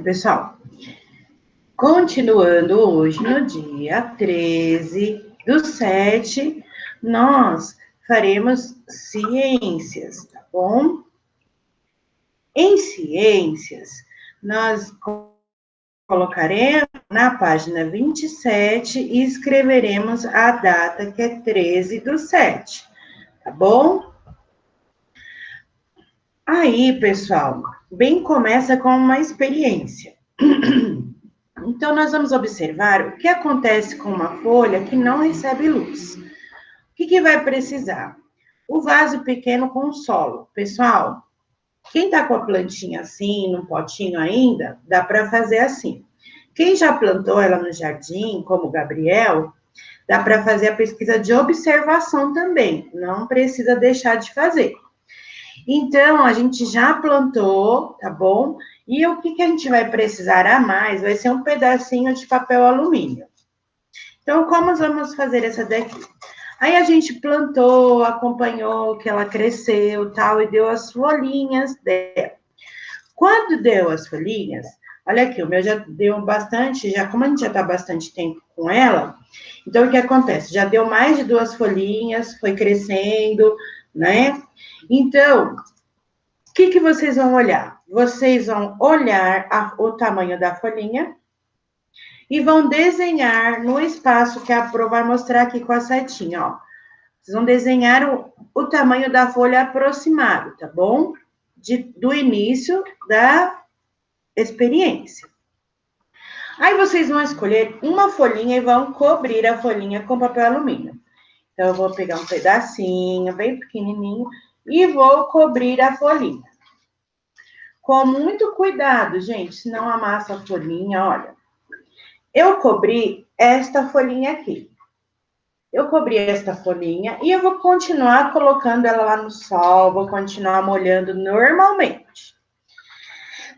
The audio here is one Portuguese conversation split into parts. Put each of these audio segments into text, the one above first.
pessoal. Continuando hoje, no dia 13/7, nós faremos ciências, tá bom? Em ciências, nós colocaremos na página 27 e escreveremos a data, que é 13/7, tá bom? Aí, pessoal, bem começa com uma experiência. Então, nós vamos observar o que acontece com uma folha que não recebe luz. O que vai precisar? O vaso pequeno com solo. Pessoal, quem está com a plantinha assim, no potinho ainda, dá para fazer assim. Quem já plantou ela no jardim, como o Gabriel, dá para fazer a pesquisa de observação também. Não precisa deixar de fazer. Então, a gente já plantou, tá bom? E o que a gente vai precisar a mais vai ser um pedacinho de papel alumínio. Então, como nós vamos fazer essa daqui? Aí a gente plantou, acompanhou que ela cresceu, tal, e deu as folhinhas dela. Quando deu as folhinhas, olha aqui, o meu já deu bastante, já como a gente já tá bastante tempo com ela, então o que acontece? Já deu mais de 2 folhinhas, foi crescendo, né? Então, o que vocês vão olhar? Vocês vão olhar o tamanho da folhinha e vão desenhar no espaço que a Pro vai mostrar aqui com a setinha, ó. Vocês vão desenhar o tamanho da folha aproximado, tá bom? Do início da experiência. Aí vocês vão escolher uma folhinha e vão cobrir a folhinha com papel alumínio. Então, eu vou pegar um pedacinho bem pequenininho e vou cobrir a folhinha. Com muito cuidado, gente, senão amassa a folhinha, olha. Eu cobri esta folhinha aqui. Eu cobri esta folhinha e eu vou continuar colocando ela lá no sol, vou continuar molhando normalmente.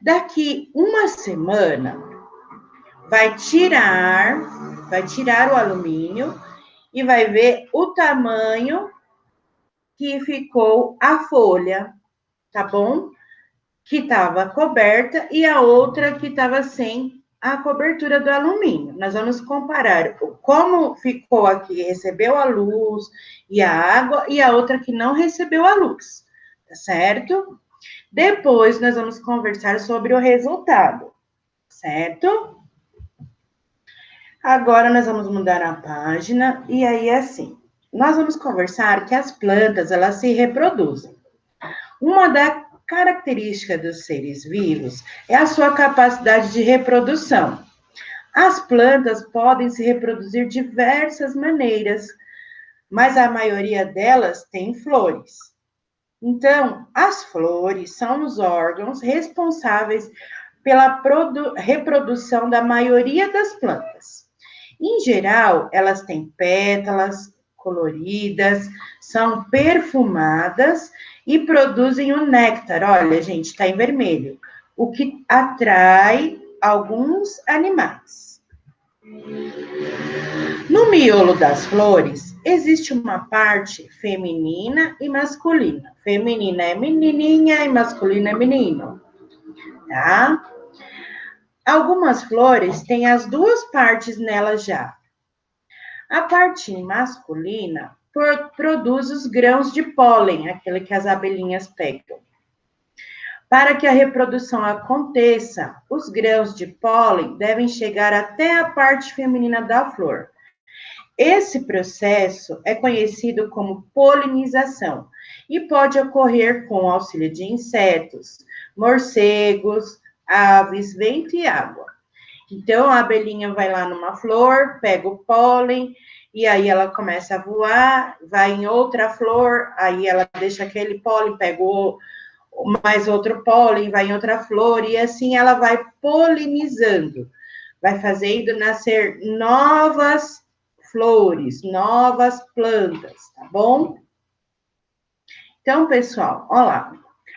Daqui uma semana, vai tirar o alumínio e vai ver o tamanho que ficou a folha, tá bom? Que estava coberta e a outra que estava sem a cobertura do alumínio. Nós vamos comparar como ficou a que recebeu a luz e a água e a outra que não recebeu a luz, tá certo? Depois nós vamos conversar sobre o resultado, certo? Agora nós vamos mudar a página e aí assim, nós vamos conversar que as plantas, elas se reproduzem. Uma das características dos seres vivos é a sua capacidade de reprodução. As plantas podem se reproduzir de diversas maneiras, mas a maioria delas tem flores. Então, as flores são os órgãos responsáveis pela reprodução da maioria das plantas. Em geral, elas têm pétalas coloridas, são perfumadas e produzem o néctar. Olha, gente, está em vermelho, o que atrai alguns animais. No miolo das flores, existe uma parte feminina e masculina. Feminina é menininha e masculina é menino, tá? Algumas flores têm as duas partes nela já. A parte masculina produz os grãos de pólen, aquele que as abelhinhas pegam. Para que a reprodução aconteça, os grãos de pólen devem chegar até a parte feminina da flor. Esse processo é conhecido como polinização e pode ocorrer com auxílio de insetos, morcegos, aves, vento e água. Então, a abelhinha vai lá numa flor, pega o pólen, e aí ela começa a voar, vai em outra flor, aí ela deixa aquele pólen, pega mais outro pólen, vai em outra flor, e assim ela vai polinizando, vai fazendo nascer novas flores, novas plantas, tá bom? Então, pessoal, olha lá.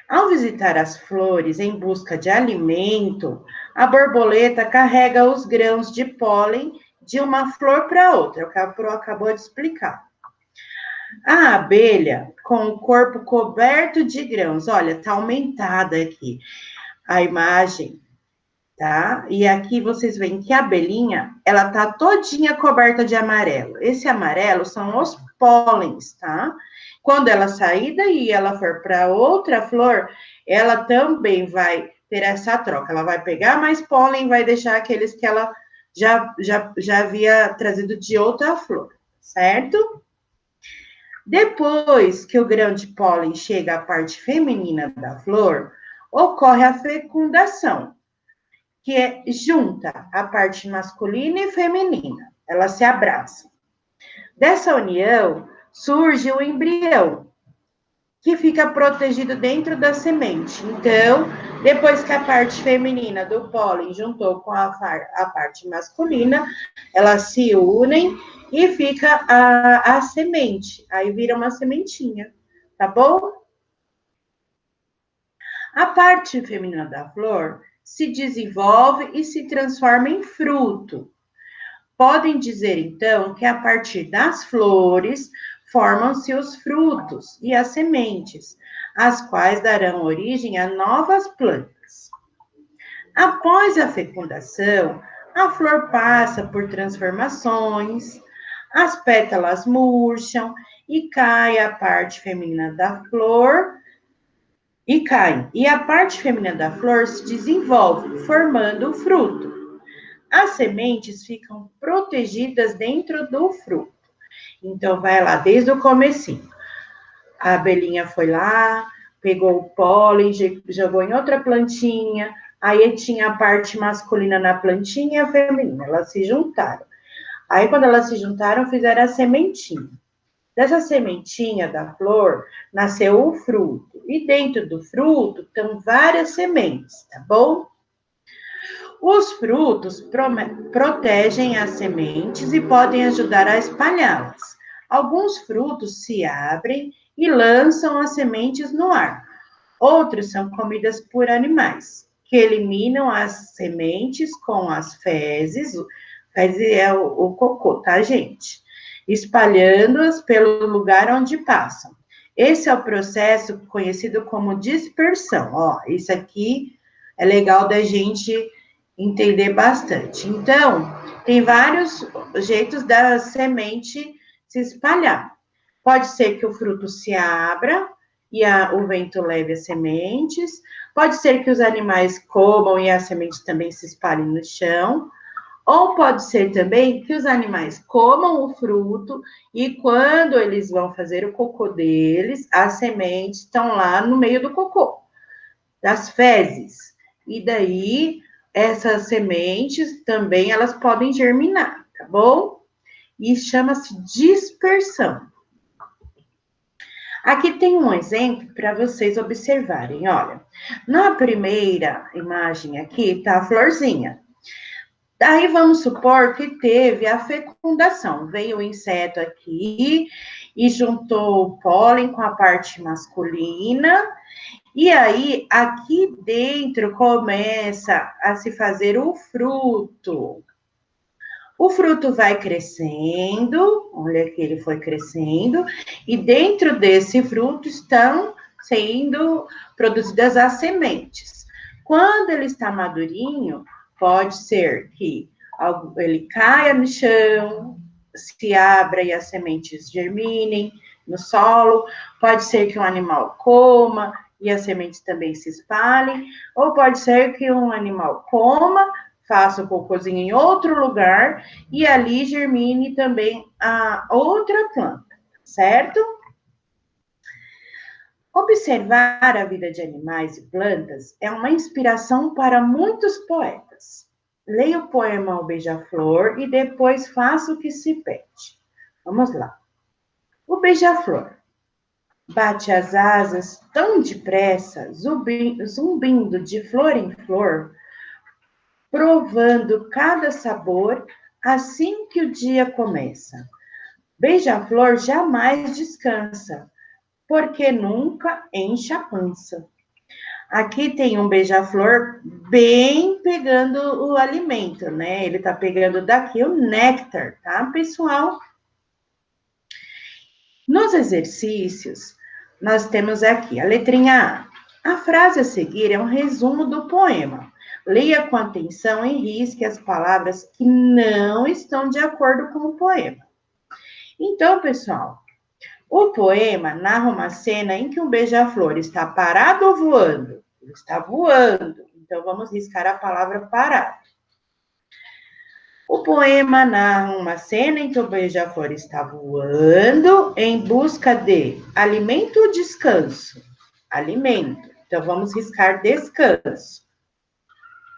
Ao visitar as flores em busca de alimento, a borboleta carrega os grãos de pólen de uma flor para outra, o que a Pro acabou de explicar. A abelha, com o corpo coberto de grãos, olha, tá aumentada aqui a imagem, tá? E aqui vocês veem que a abelhinha, ela tá todinha coberta de amarelo. Esse amarelo são os pólens, tá? Quando ela sair daí e ela for para outra flor, ela também vai ter essa troca. Ela vai pegar mais pólen, vai deixar aqueles que ela já havia trazido de outra flor, certo? Depois que o grão de pólen chega à parte feminina da flor, ocorre a fecundação, que junta a parte masculina e feminina. Elas se abraçam. Dessa união surge o embrião, que fica protegido dentro da semente. Então, depois que a parte feminina do pólen juntou com a parte masculina, elas se unem e fica a semente. Aí vira uma sementinha, tá bom? A parte feminina da flor se desenvolve e se transforma em fruto. Podem dizer, então, que a partir das flores formam-se os frutos e as sementes, as quais darão origem a novas plantas. Após a fecundação, a flor passa por transformações, as pétalas murcham e cai a parte feminina da flor e caem. E a parte feminina da flor se desenvolve, formando o fruto. As sementes ficam protegidas dentro do fruto. Então, vai lá desde o comecinho. A abelhinha foi lá, pegou o pólen, jogou em outra plantinha, aí tinha a parte masculina na plantinha e a feminina, elas se juntaram. Aí, quando elas se juntaram, fizeram a sementinha. Dessa sementinha da flor, nasceu o fruto. E dentro do fruto, estão várias sementes, tá bom? Os frutos protegem as sementes e podem ajudar a espalhá-las. Alguns frutos se abrem e lançam as sementes no ar. Outros são comidas por animais, que eliminam as sementes com as fezes. Fezes é o cocô, tá, gente? Espalhando-as pelo lugar onde passam. Esse é o processo conhecido como dispersão. Ó, isso aqui é legal da gente entender bastante. Então, tem vários jeitos da semente se espalhar. Pode ser que o fruto se abra e o vento leve as sementes. Pode ser que os animais comam e as sementes também se espalhem no chão. Ou pode ser também que os animais comam o fruto e quando eles vão fazer o cocô deles, as sementes estão lá no meio do cocô, das fezes. E daí, essas sementes também, elas podem germinar, tá bom? E chama-se dispersão. Aqui tem um exemplo para vocês observarem, olha. Na primeira imagem aqui, tá a florzinha. Daí vamos supor que teve a fecundação. Veio o inseto aqui e juntou o pólen com a parte masculina. E aí, aqui dentro começa a se fazer o fruto. O fruto vai crescendo, olha que ele foi crescendo, e dentro desse fruto estão sendo produzidas as sementes. Quando ele está madurinho, pode ser que ele caia no chão, se abra e as sementes germinem no solo, pode ser que um animal coma e as sementes também se espalhem, ou pode ser que um animal coma, faça o cocôzinho em outro lugar e ali germine também a outra planta, certo? Observar a vida de animais e plantas é uma inspiração para muitos poetas. Leia o poema O Beija-Flor e depois faça o que se pede. Vamos lá. O beija-flor bate as asas tão depressa, zumbindo de flor em flor, provando cada sabor assim que o dia começa. Beija-flor jamais descansa, porque nunca enche a pança. Aqui tem um beija-flor bem pegando o alimento, né? Ele tá pegando daqui o néctar, tá, pessoal? Nos exercícios, nós temos aqui a letrinha A. A frase a seguir é um resumo do poema. Leia com atenção e risque as palavras que não estão de acordo com o poema. Então, pessoal, o poema narra uma cena em que um beija-flor está parado ou voando? Ele está voando. Então, vamos riscar a palavra parado. O poema narra uma cena em que o beija-flor está voando em busca de alimento ou descanso? Alimento. Então, vamos riscar descanso.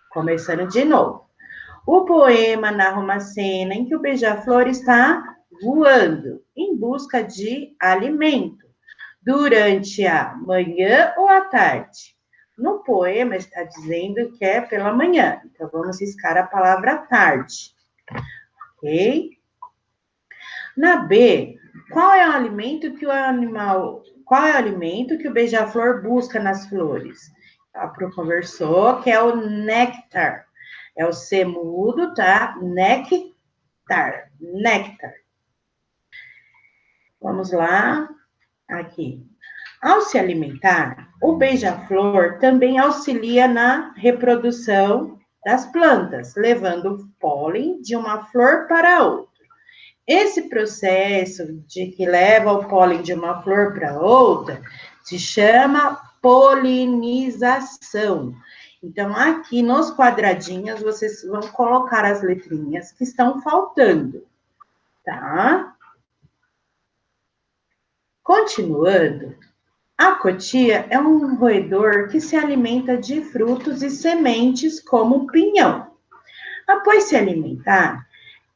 Começando de novo. O poema narra uma cena em que o beija-flor está voando em busca de alimento. Durante a manhã ou a tarde? No poema está dizendo que é pela manhã. Então, vamos riscar a palavra tarde. Ok? Na B, qual é o alimento que o beija-flor busca nas flores? A Pro conversou que é o néctar. É o C mudo, tá? Néctar. Vamos lá. Aqui. Ao se alimentar, o beija-flor também auxilia na reprodução das plantas, levando o pólen de uma flor para outra. Esse processo de que leva o pólen de uma flor para outra se chama polinização. Então, aqui nos quadradinhos, vocês vão colocar as letrinhas que estão faltando, tá? Continuando, a cotia é um roedor que se alimenta de frutos e sementes como o pinhão. Após se alimentar,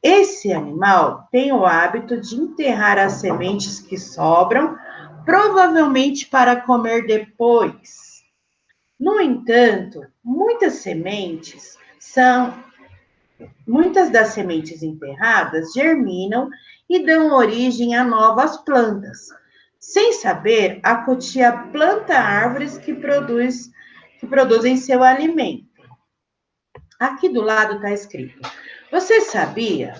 esse animal tem o hábito de enterrar as sementes que sobram, provavelmente para comer depois. No entanto, muitas das sementes enterradas germinam e dão origem a novas plantas. Sem saber, a cotia planta árvores que produzem seu alimento. Aqui do lado está escrito: você sabia?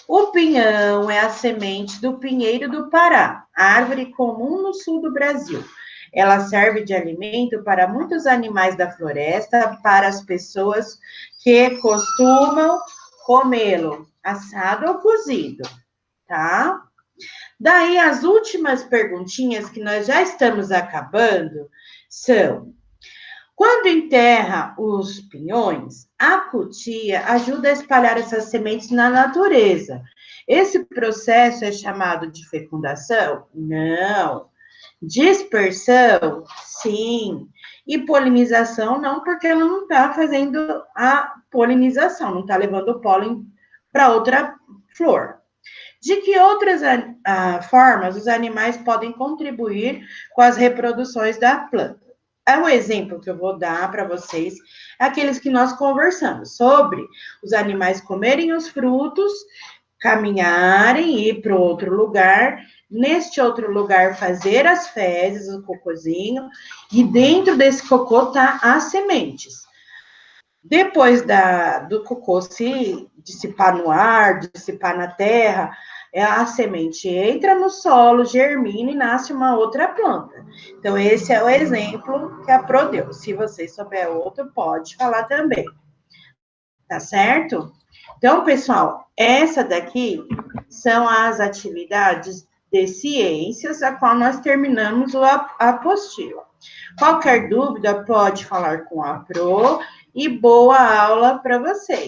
O pinhão é a semente do pinheiro do Pará, árvore comum no sul do Brasil. Ela serve de alimento para muitos animais da floresta, para as pessoas que costumam comê-lo, assado ou cozido, tá? Daí, as últimas perguntinhas que nós já estamos acabando são: quando enterra os pinhões, a cutia ajuda a espalhar essas sementes na natureza. Esse processo é chamado de fecundação? Não. Dispersão? Sim. E polinização? Não, porque ela não está fazendo a polinização, não está levando o pólen para outra flor. De que outras formas os animais podem contribuir com as reproduções da planta? É um exemplo que eu vou dar para vocês, aqueles que nós conversamos, sobre os animais comerem os frutos, caminharem e ir para outro lugar, neste outro lugar fazer as fezes, o cocôzinho, e dentro desse cocô tá as sementes. Depois do cocô se dissipar no ar, dissipar na terra, a semente entra no solo, germina e nasce uma outra planta. Então, esse é o exemplo que a Pro deu. Se você souber outro, pode falar também. Tá certo? Então, pessoal, essa daqui são as atividades de ciências, a qual nós terminamos a apostila. Qualquer dúvida, pode falar com a Pro, e boa aula para vocês.